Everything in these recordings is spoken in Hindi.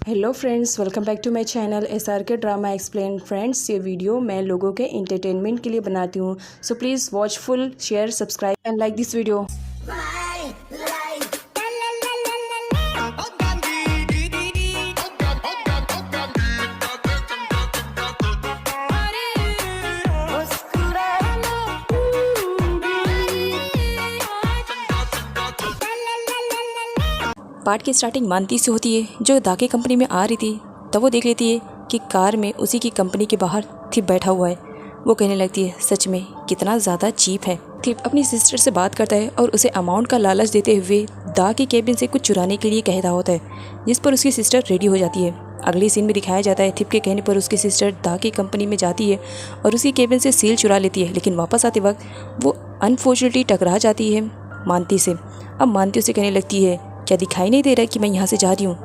Hello friends, welcome back to my channel SRK drama explain. Friends, ये वीडियो मैं लोगों के एंटरटेनमेंट के लिए बनाती हूँ, so please watch full, share, subscribe and like this video. Part की स्टार्टिंग मानती से होती है, जो दाके कंपनी में आ रही थी। तब वो देख लेती है कि कार में उसी की कंपनी के बाहर थिप बैठा हुआ है। वो कहने लगती है, सच में कितना ज़्यादा चीप है। थिप अपनी सिस्टर से बात करता है और उसे अमाउंट का लालच देते हुए दा के केबिन से कुछ चुराने के लिए कह रहा होता है, जिस पर उसकी सिस्टर रेडी हो जाती है। अगली सीन में दिखाया जाता है, थिप के कहने पर उसकी सिस्टर दा की कंपनी में जाती है और उसकी केबिन से सील चुरा लेती है, लेकिन वापस आते वक्त वो अनफॉर्चुनेटली टकरा जाती है मानती से। अब मानती उसे कहने लगती है, क्या दिखाई नहीं दे रहा कि मैं यहाँ से जा रही हूँ।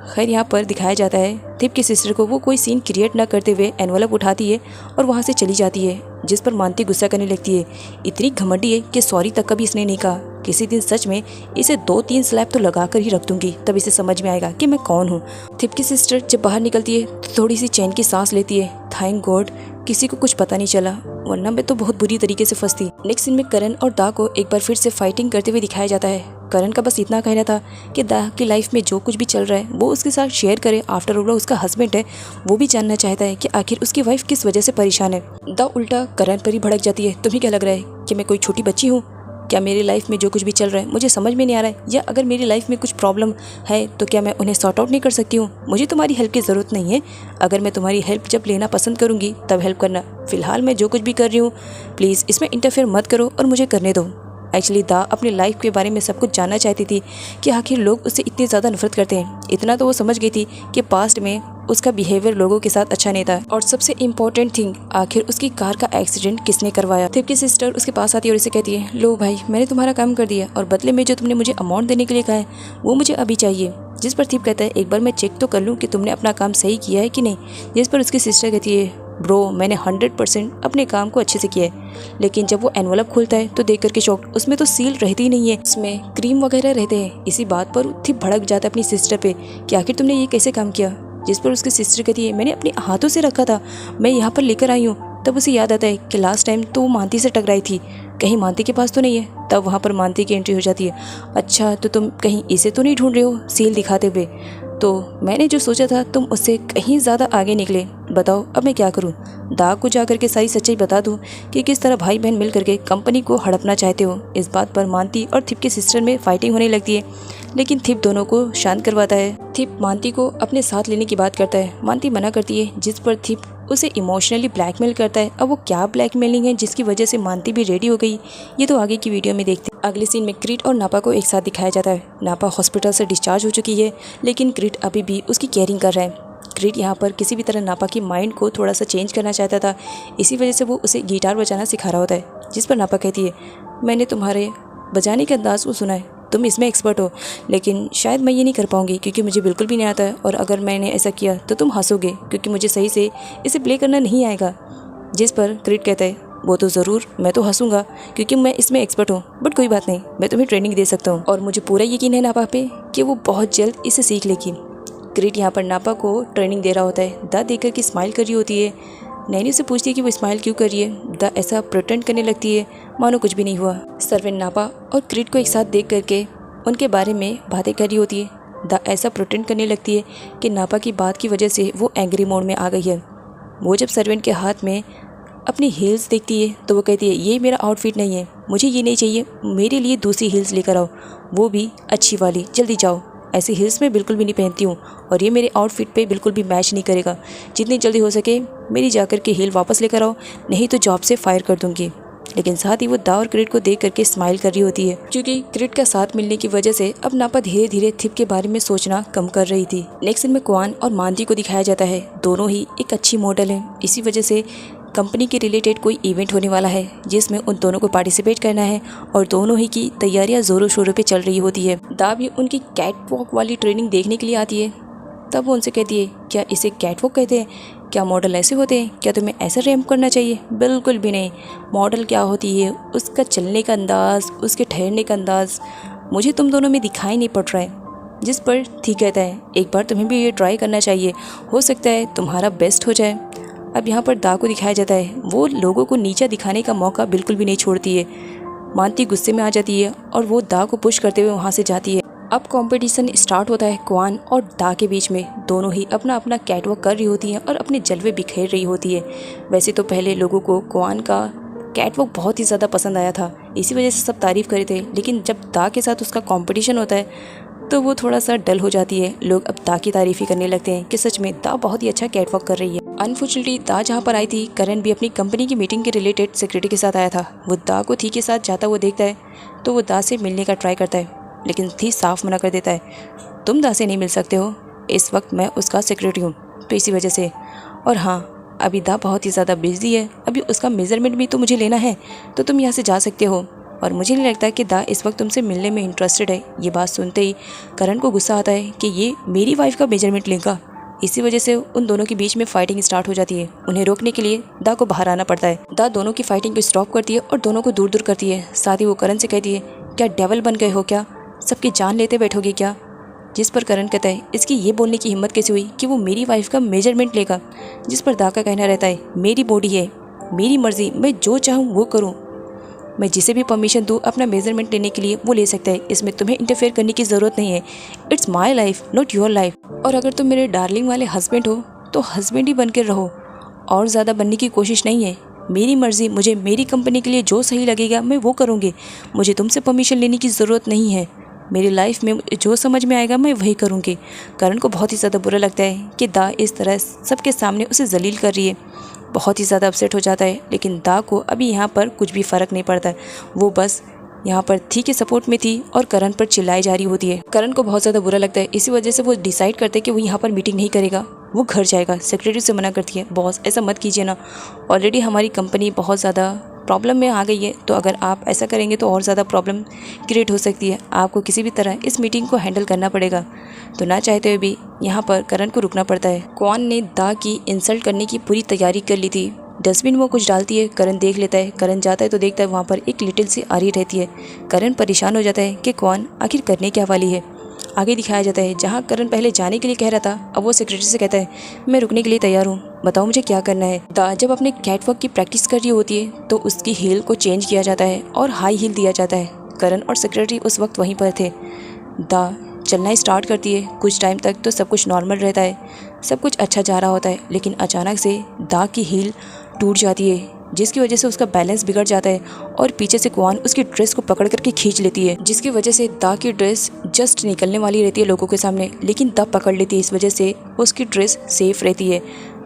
खैर, यहाँ पर दिखाया जाता है थिप की सिस्टर को वो कोई सीन क्रिएट ना करते हुए एनवलप उठाती है और वहाँ से चली जाती है, जिस पर मानती गुस्सा करने लगती है। इतनी घमंडी है कि सॉरी तक कभी इसने नहीं कहा। किसी दिन सच में इसे 2-3 स्लैप तो लगा कर ही रख दूंगी, तब इसे समझ में आएगा कि मैं कौन हूँ। थिप की सिस्टर जब बाहर निकलती है तो थोड़ी सी चैन की सांस लेती है। थैंक गॉड किसी को कुछ पता नहीं चला, वरना मैं तो बहुत बुरी तरीके से फंसती। नेक्स्ट सीन में करण और दा को एक बार फिर से फाइटिंग करते हुए दिखाया जाता है। करण का बस इतना कहना था कि दा की लाइफ में जो कुछ भी चल रहा है वो उसके साथ शेयर करे। आफ्टर ऑल उसका हस्बैंड है, वो भी जानना चाहता है कि आखिर उसकी वाइफ किस वजह से परेशान है। दा उल्टा करण पर ही भड़क जाती है, तुम्हें क्या लग रहा है कि मैं कोई छोटी बच्ची हूँ? क्या मेरी लाइफ में जो कुछ भी चल रहा है मुझे समझ में नहीं आ रहा है? या अगर मेरी लाइफ में कुछ प्रॉब्लम है तो क्या मैं उन्हें सॉर्ट आउट नहीं कर सकती हूँ? मुझे तुम्हारी हेल्प की ज़रूरत नहीं है। अगर मैं तुम्हारी हेल्प जब लेना पसंद करूँगी तब हेल्प करना। फ़िलहाल मैं जो कुछ भी कर रही हूँ प्लीज़ इसमें इंटरफेयर मत करो और मुझे करने दो। एक्चुअली दा अपनी लाइफ के बारे में सब कुछ जानना चाहती थी कि आखिर लोग उससे इतनी ज़्यादा नफरत करते हैं। इतना तो वो समझ गई थी कि पास्ट में उसका बिहेवियर लोगों के साथ अच्छा नहीं था। और सबसे इम्पोर्टेंट थिंग, आखिर उसकी कार का एक्सीडेंट किसने करवाया। थिप की सिस्टर उसके पास आती है और उसे कहती है, लो भाई, मैंने तुम्हारा काम कर दिया और बदले में जो तुमने मुझे अमाउंट देने के लिए कहा है वो मुझे अभी चाहिए। जिस पर थिप कहता है, एक बार मैं चेक तो कर लूँ कि तुमने अपना काम सही किया है कि नहीं। जिस पर उसकी सिस्टर कहती है, ब्रो, मैंने 100% अपने काम को अच्छे से किया है। लेकिन जब वो एनवलप खुलता है तो देख करके शॉक, उसमें तो सील रहती ही नहीं है, उसमें क्रीम वगैरह रहते हैं। इसी बात पर थिप भड़क जाता है अपनी सिस्टर पे कि आखिर तुमने ये कैसे काम किया। जिस पर उसकी सिस्टर कहती है, मैंने अपने हाथों से रखा था, मैं यहाँ पर लेकर आई हूँ। तब उसे याद आता है कि लास्ट टाइम तो वो मानती से टकराई थी, कहीं मानती के पास तो नहीं है। तब वहाँ पर मानती की एंट्री हो जाती है। अच्छा, तो तुम कहीं इसे तो नहीं ढूंढ रहे हो सील दिखाते हुए? तो मैंने जो सोचा था तुम उससे कहीं ज़्यादा आगे निकले। बताओ अब मैं क्या करूं? दा को जा करके सारी सच्चाई बता दूं कि किस तरह भाई बहन मिल करके कंपनी को हड़पना चाहते हो। इस बात पर मानती और थिप के सिस्टर में फाइटिंग होने लगती है, लेकिन थिप दोनों को शांत करवाता है। थिप मानती को अपने साथ लेने की बात करता है, मानती मना करती है, जिस पर थिप उसे इमोशनली ब्लैकमेल करता है। अब वो क्या ब्लैकमेलिंग है जिसकी वजह से मानती भी रेडी हो गई, ये तो आगे की वीडियो में देखते हैं। अगले सीन में क्रिट और नापा को एक साथ दिखाया जाता है। नापा हॉस्पिटल से डिस्चार्ज हो चुकी है, लेकिन क्रिट अभी भी उसकी केयरिंग कर रहा है। क्रिट यहाँ पर किसी भी तरह नापा की माइंड को थोड़ा सा चेंज करना चाहता था, इसी वजह से वो उसे गिटार बजाना सिखा रहा होता है। जिस पर नापा कहती है, मैंने तुम्हारे बजाने के अंदाज को सुना है, तुम इसमें एक्सपर्ट हो, लेकिन शायद मैं ये नहीं कर पाऊंगी क्योंकि मुझे बिल्कुल भी नहीं आता है, और अगर मैंने ऐसा किया तो तुम हंसोगे क्योंकि मुझे सही से इसे प्ले करना नहीं आएगा। जिस पर क्रिट कहता है, वो तो ज़रूर, मैं तो हंसूंगा क्योंकि मैं इसमें एक्सपर्ट हूँ, बट कोई बात नहीं, मैं तुम्हें ट्रेनिंग दे सकता हूँ और मुझे पूरा यकीन है नापा पे कि वो बहुत जल्द इसे सीख लेगी। क्रिट यहाँ पर नापा को ट्रेनिंग दे रहा होता है। दा देख कर के स्माइल कर रही होती है। नैनी से पूछती है कि वो स्माइल क्यों कर रही है। दा ऐसा प्रिटेंड करने लगती है मानो कुछ भी नहीं हुआ। सर्वेंट नापा और क्रिट को एक साथ देख करके उनके बारे में बातें कर रही होती है। दा ऐसा प्रिटेंड करने लगती है कि नापा की बात की वजह से वो एंग्री मोड में आ गई है। वो जब सर्वेंट के हाथ में अपनी हील्स देखती है तो वो कहती है, ये मेरा आउटफिट नहीं है, मुझे ये नहीं चाहिए, मेरे लिए दूसरी हील्स लेकर आओ, वो भी अच्छी वाली, जल्दी जाओ। ऐसी हील्स मैं बिल्कुल भी नहीं पहनती हूँ और ये मेरे आउटफिट पे बिल्कुल भी मैच नहीं करेगा। जितनी जल्दी हो सके मेरी जाकर के हील वापस लेकर आओ, नहीं तो जॉब से फायर कर दूँगी। लेकिन साथ ही वो दा और क्रिट को देख करके स्माइल कर रही होती है, क्योंकि क्रिट का साथ मिलने की वजह से अब नापा धीरे धीरे थिप के बारे में सोचना कम कर रही थी। नेक्स्ट सीन में क्वान और मानती को दिखाया जाता है। दोनों ही एक अच्छी मॉडल है, इसी वजह से कंपनी के रिलेटेड कोई इवेंट होने वाला है जिसमें उन दोनों को पार्टिसिपेट करना है और दोनों ही की तैयारियां जोरों शोरों पे चल रही होती है। दा भी उनकी कैट वॉक वाली ट्रेनिंग देखने के लिए आती है। तब वो उनसे कहती है, क्या इसे कैट वॉक कहते हैं? क्या मॉडल ऐसे होते हैं? क्या तुम्हें ऐसा रैंप करना चाहिए? बिल्कुल भी नहीं। मॉडल क्या होती है, उसका चलने का अंदाज़, उसके ठहरने का अंदाज़ मुझे तुम दोनों में दिखाई नहीं पड़ रहा है। जिस पर थी कहता है एक बार तुम्हें भी ये ट्राई करना चाहिए, हो सकता है तुम्हारा बेस्ट हो जाए। अब यहाँ पर दा को दिखाया जाता है वो लोगों को नीचा दिखाने का मौका बिल्कुल भी नहीं छोड़ती है। मानती गुस्से में आ जाती है और वो दा को पुश करते हुए वहाँ से जाती है। अब कंपटीशन स्टार्ट होता है क्वान और दा के बीच में। दोनों ही अपना अपना कैटवॉक कर रही होती हैं और अपने जलवे बिखेर रही होती है। वैसे तो पहले लोगों को क्वान का कैटवॉक बहुत ही ज़्यादा पसंद आया था, इसी वजह से सब तारीफ़ करे थे, लेकिन जब दा के साथ उसका कंपटीशन होता है तो वो थोड़ा सा डल हो जाती है। लोग अब दा की तारीफ़ ही करने लगते हैं कि सच में दा बहुत ही अच्छा कैटवॉक कर रही है। अनफॉर्चुनेटली दा जहाँ पर आई थी, करण भी अपनी कंपनी की मीटिंग के रिलेटेड सेक्रेटरी के साथ आया था। वो दा को थी के साथ जाता हुआ देखता है तो वो दा से मिलने का ट्राई करता है, लेकिन थी साफ मना कर देता है, तुम दा से नहीं मिल सकते हो, इस वक्त मैं उसका सेक्रेटरी हूँ, तो इसी वजह से। और हाँ, अभी दा बहुत ही ज़्यादा बिजी है, अभी उसका मेज़रमेंट भी तो मुझे लेना है, तो तुम यहाँ से जा सकते हो। और मुझे नहीं लगता कि दा इस वक्त तुमसे मिलने में इंटरेस्टेड है। ये बात सुनते ही करण को गुस्सा आता है कि ये मेरी वाइफ का मेजरमेंट लेगा। इसी वजह से उन दोनों के बीच में फाइटिंग स्टार्ट हो जाती है। उन्हें रोकने के लिए दा को बाहर आना पड़ता है। दा दोनों की फाइटिंग को स्टॉप करती है और दोनों को दूर दूर करती है। साथ ही वो करण से कहती है, क्या डेवल बन गए हो क्या, सबकी जान लेते बैठोगे क्या। जिस पर करण कहता है इसकी ये बोलने की हिम्मत कैसे हुई कि वो मेरी वाइफ का मेजरमेंट लेगा। जिस पर दा का कहना रहता है, मेरी बॉडी है, मेरी मर्जी, मैं जो चाहूँ वो करूँ, मैं जिसे भी परमिशन दूँ अपना मेजरमेंट लेने के लिए वो ले सकता है, इसमें तुम्हें इंटरफेयर करने की ज़रूरत नहीं है। It's my life not your life. और अगर तुम मेरे डार्लिंग वाले हस्बैंड हो तो हस्बैंड ही बन कर रहो, और ज़्यादा बनने की कोशिश नहीं है। मेरी मर्ज़ी, मुझे मेरी कंपनी के लिए जो सही लगेगा मैं वो करूँगी, मुझे तुमसे परमिशन लेने की ज़रूरत नहीं है। मेरी लाइफ में जो समझ में आएगा मैं वही करूँगी। करण को बहुत ही ज़्यादा बुरा लगता है कि दा इस तरह सबके सामने उसे जलील कर रही है। बहुत ही ज़्यादा अपसेट हो जाता है, लेकिन दा को अभी यहाँ पर कुछ भी फ़र्क नहीं पड़ता है। वो बस यहाँ पर थी के सपोर्ट में थी और करण पर चिल्लाई जा रही होती है। करण को बहुत ज़्यादा बुरा लगता है, इसी वजह से वो डिसाइड करते हैं कि वो यहाँ पर मीटिंग नहीं करेगा, वो घर जाएगा। सेक्रेटरी से मना करती है, बॉस ऐसा मत कीजिए ना, ऑलरेडी हमारी कंपनी बहुत ज़्यादा प्रॉब्लम में आ गई है, तो अगर आप ऐसा करेंगे तो और ज़्यादा प्रॉब्लम क्रिएट हो सकती है, आपको किसी भी तरह इस मीटिंग को हैंडल करना पड़ेगा। तो ना चाहते हुए भी यहाँ पर करण को रुकना पड़ता है। क्वान ने दा की इंसल्ट करने की पूरी तैयारी कर ली थी। डस्टबिन में कुछ डालती है, करण देख लेता है। करण जाता है तो देखता है वहाँ पर एक लिटिल सी आरी रहती है। करण परेशान हो जाता है कि क्वान आखिर करने क्या वाली है। आगे दिखाया जाता है जहाँ करण पहले जाने के लिए कह रहा था, अब वो सेक्रेटरी से कहता है, मैं रुकने के लिए तैयार हूँ, बताओ मुझे क्या करना है। दा जब अपने कैटवॉक की प्रैक्टिस कर रही होती है तो उसकी हील को चेंज किया जाता है और हाई हील दिया जाता है। करण और सेक्रेटरी उस वक्त वहीं पर थे। दा चलना स्टार्ट करती है। कुछ टाइम तक तो सब कुछ नॉर्मल रहता है, सब कुछ अच्छा जा रहा होता है, लेकिन अचानक से दा की हील टूट जाती है, जिसकी वजह से उसका बैलेंस बिगड़ जाता है और पीछे से क्वान उसकी ड्रेस को पकड़ करके खींच लेती है, जिसकी वजह से दा की ड्रेस जस्ट निकलने वाली रहती है लोगों के सामने, लेकिन दा पकड़ लेती है। इस वजह से उसकी ड्रेस सेफ रहती है।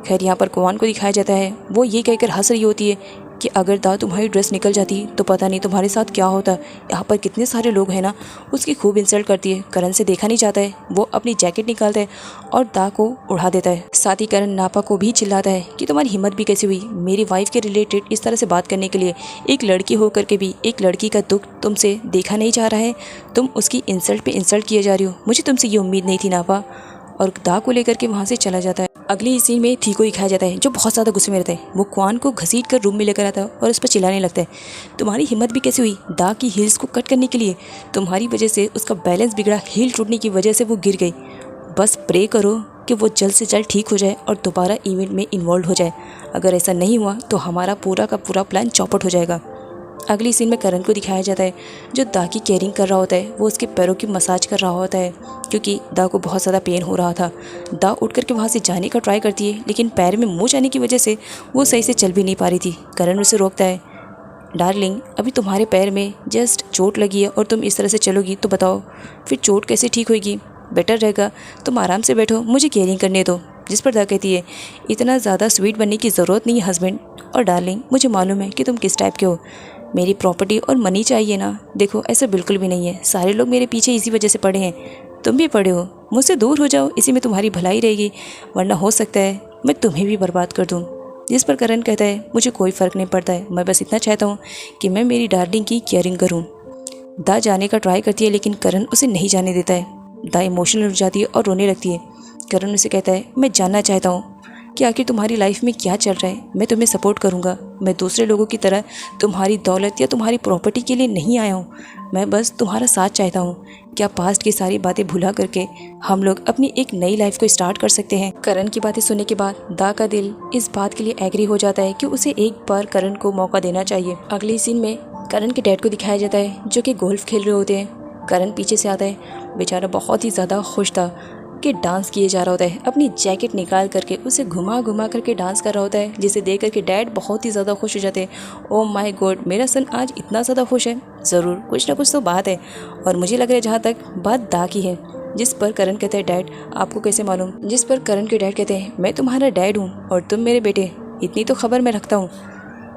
खैर यहाँ पर क्वान को दिखाया जाता है, वो ये कहकर हंस रही होती है कि अगर दा तुम्हारी ड्रेस निकल जाती तो पता नहीं तुम्हारे साथ क्या होता, यहाँ पर कितने सारे लोग हैं ना। उसकी खूब इंसल्ट करती है। करण से देखा नहीं जाता है, वो अपनी जैकेट निकालता है और दा को उड़ा देता है। साथ ही करण नापा को भी चिल्लाता है कि तुम्हारी हिम्मत भी कैसे हुई मेरी वाइफ के रिलेटेड इस तरह से बात करने के लिए, एक लड़की होकर के भी एक लड़की का दुख तुमसे देखा नहीं जा रहा है, तुम उसकी इंसल्ट पे इंसल्ट किए जा रही हो, मुझे तुमसे ये उम्मीद नहीं थी नापा। और दा को लेकर के वहाँ से चला जाता है। अगली सीन में थी को दिखाया जाता है जो बहुत ज़्यादा गुस्से में रहता है। वो क्वान को घसीट कर रूम में लेकर आता है और उस पर चिल्लाने लगता है, तुम्हारी हिम्मत भी कैसे हुई दा की हील्स को कट करने के लिए, तुम्हारी वजह से उसका बैलेंस बिगड़ा, हील टूटने की वजह से वो गिर गई, बस प्रे करो कि वो जल्द से जल्द ठीक हो जाए और दोबारा इवेंट में इन्वॉल्व हो जाए, अगर ऐसा नहीं हुआ तो हमारा पूरा का पूरा प्लान चौपट हो जाएगा। अगली सीन में करण को दिखाया जाता है जो दा की केयरिंग कर रहा होता है, वो उसके पैरों की मसाज कर रहा होता है क्योंकि दा को बहुत ज़्यादा पेन हो रहा था। दा उठ करके वहाँ से जाने का ट्राई करती है, लेकिन पैर में मोच आने की वजह से वो सही से चल भी नहीं पा रही थी। करण उसे रोकता है, डार्लिंग अभी तुम्हारे पैर में जस्ट चोट लगी है और तुम इस तरह से चलोगी तो बताओ फिर चोट कैसे ठीक होगी, बेटर रहेगा तुम आराम से बैठो, मुझे केयरिंग करने दो। जिस पर दा कहती है, इतना ज़्यादा स्वीट बनने की ज़रूरत नहीं है हस्बैंड, और डार्लिंग मुझे मालूम है कि तुम किस टाइप के हो, मेरी प्रॉपर्टी और मनी चाहिए ना, देखो ऐसा बिल्कुल भी नहीं है, सारे लोग मेरे पीछे इसी वजह से पड़े हैं, तुम भी पड़े हो, मुझसे दूर हो जाओ, इसी में तुम्हारी भलाई रहेगी, वरना हो सकता है मैं तुम्हें भी बर्बाद कर दूँ। जिस पर करण कहता है, मुझे कोई फ़र्क नहीं पड़ता है, मैं बस इतना चाहता हूँ कि मैं मेरी डार्लिंग की केयरिंग करूँ। दा जाने का ट्राई करती है लेकिन करण उसे नहीं जाने देता है। दा इमोशनल हो जाती है और रोने लगती है। करण उसे कहता है, मैं जानना चाहता हूँ कि आखिर तुम्हारी लाइफ में क्या चल रहा है, मैं तुम्हें सपोर्ट करूँगा, मैं दूसरे लोगों की तरह तुम्हारी दौलत या तुम्हारी प्रॉपर्टी के लिए नहीं आया हूँ। मैं बस तुम्हारा साथ चाहता हूँ। क्या पास्ट की सारी बातें भुला करके हम लोग अपनी एक नई लाइफ को स्टार्ट कर सकते हैं? करण की बातें सुनने के बाद दा का दिल इस बात के लिए एग्री हो जाता है कि उसे एक बार करण को मौका देना चाहिए। अगले सीन में करण के डैड को दिखाया जाता है जो कि गोल्फ खेल रहे होते हैं। करण पीछे से आता है। बेचारा बहुत ही ज़्यादा खुश था कि डांस किए जा रहा होता है। अपनी जैकेट निकाल करके उसे घुमा घुमा करके डांस कर रहा होता है, जिसे देख करके डैड बहुत ही ज़्यादा खुश हो जाते हैं। ओह माय गॉड, मेरा सन आज इतना ज़्यादा खुश है, ज़रूर कुछ ना कुछ तो बात है। और मुझे लग रहा है जहाँ तक बात दा की है। जिस पर करण कहते हैं डैड आपको कैसे मालूम? जिस पर करण के डैड कहते हैं मैं तुम्हारा डैड हूँ और तुम मेरे बेटे, इतनी तो खबर मैं रखता हूँ।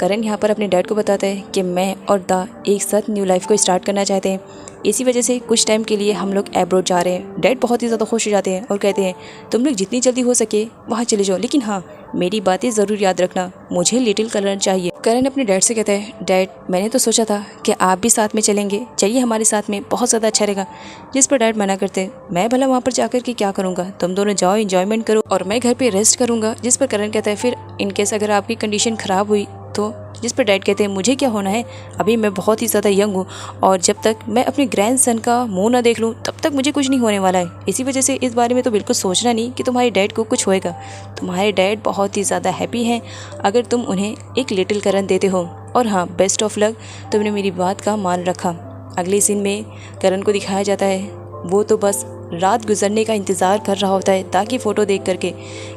करण यहाँ पर अपने डैड को बताता है कि मैं और दा एक साथ न्यू लाइफ को स्टार्ट करना चाहते हैं। इसी वजह से कुछ टाइम के लिए हम लोग एब्रॉड जा रहे हैं। डैड बहुत ही ज़्यादा खुश हो जाते हैं और कहते हैं तुम लोग जितनी जल्दी हो सके वहाँ चले जाओ, लेकिन हाँ मेरी बातें ज़रूर याद रखना, मुझे लिटिल करण चाहिए। करण अपने डैड से कहता है डैड मैंने तो सोचा था कि आप भी साथ में चलेंगे, चलिए हमारे साथ में, बहुत ज़्यादा अच्छा रहेगा। जिस पर डैड मना करते हैं मैं भला वहाँ पर जाकर के क्या करूँगा, तुम दोनों जाओ एंजॉयमेंट करो और मैं घर पर रेस्ट करूँगा। जिस पर करण कहता है फिर इनकेस अगर आपकी कंडीशन ख़राब हुई तो? जिस पर डैड कहते हैं मुझे क्या होना है, अभी मैं बहुत ही ज़्यादा यंग हूँ और जब तक मैं अपने ग्रैंडसन का मुंह ना देख लूँ तब तक मुझे कुछ नहीं होने वाला है। इसी वजह से इस बारे में तो बिल्कुल सोचना नहीं कि तुम्हारे डैड को कुछ होएगा। तुम्हारे डैड बहुत ही ज़्यादा हैप्पी हैं अगर तुम उन्हें एक लिटिल करण देते हो। और हाँ बेस्ट ऑफ लक, तुमने मेरी बात का मान रखा। अगले सीन में करण को दिखाया जाता है वो तो बस रात गुजरने का इंतज़ार कर रहा होता है ताकि फ़ोटो देख करके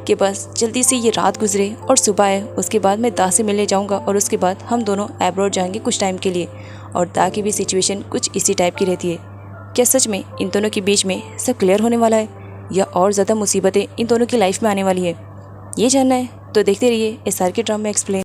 कि बस जल्दी से ये रात गुजरे और सुबह है, उसके बाद मैं दा से मिलने जाऊंगा और उसके बाद हम दोनों एब्रॉड जाएंगे कुछ टाइम के लिए। और दा की भी सिचुएशन कुछ इसी टाइप की रहती है। क्या सच में इन दोनों के बीच में सब क्लियर होने वाला है या और ज़्यादा मुसीबतें इन दोनों की लाइफ में आने वाली है? ये जानना है तो देखते रहिए SRK ड्रामा एक्सप्लेन।